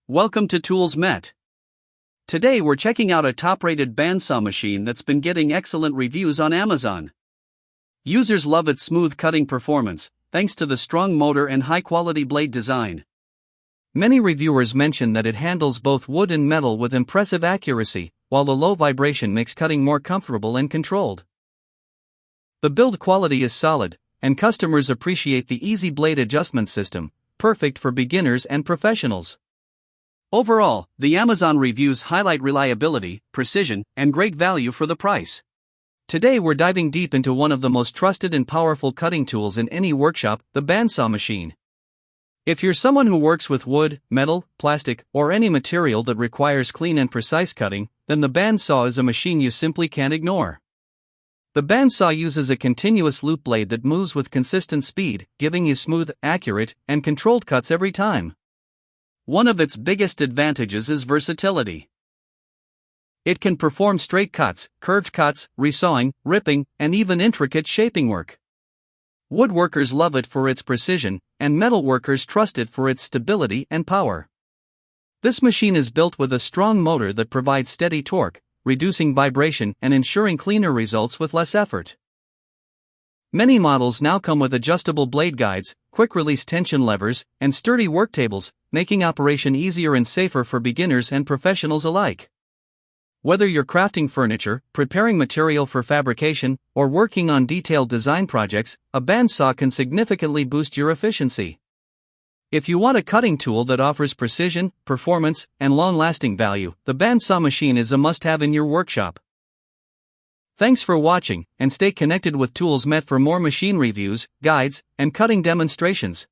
Welcome to ToolsMet. Today we're checking out a top-rated bandsaw machine that's been getting excellent reviews on Amazon. Users love its smooth cutting performance, thanks to the strong motor and high-quality blade design. Many reviewers mention that it handles both wood and metal with impressive accuracy, while the low vibration makes cutting more comfortable and controlled. The build quality is solid, and customers appreciate the easy blade adjustment system, perfect for beginners and professionals. Overall, the Amazon reviews highlight reliability, precision, and great value for the price. Today we're diving deep into one of the most trusted and powerful cutting tools in any workshop, the bandsaw machine. If you're someone who works with wood, metal, plastic, or any material that requires clean and precise cutting, then the bandsaw is a machine you simply can't ignore. The bandsaw uses a continuous loop blade that moves with consistent speed, giving you smooth, accurate, and controlled cuts every time. One of its biggest advantages is versatility. It can perform straight cuts, curved cuts, resawing, ripping, and even intricate shaping work. Woodworkers love it for its precision, and metalworkers trust it for its stability and power. This machine is built with a strong motor that provides steady torque, reducing vibration and ensuring cleaner results with less effort. Many models now come with adjustable blade guides, quick-release tension levers, and sturdy worktables, making operation easier and safer for beginners and professionals alike. Whether you're crafting furniture, preparing material for fabrication, or working on detailed design projects, a bandsaw can significantly boost your efficiency. If you want a cutting tool that offers precision, performance, and long-lasting value, the bandsaw machine is a must-have in your workshop. Thanks for watching, and stay connected with ToolsMet for more machine reviews, guides, and cutting demonstrations.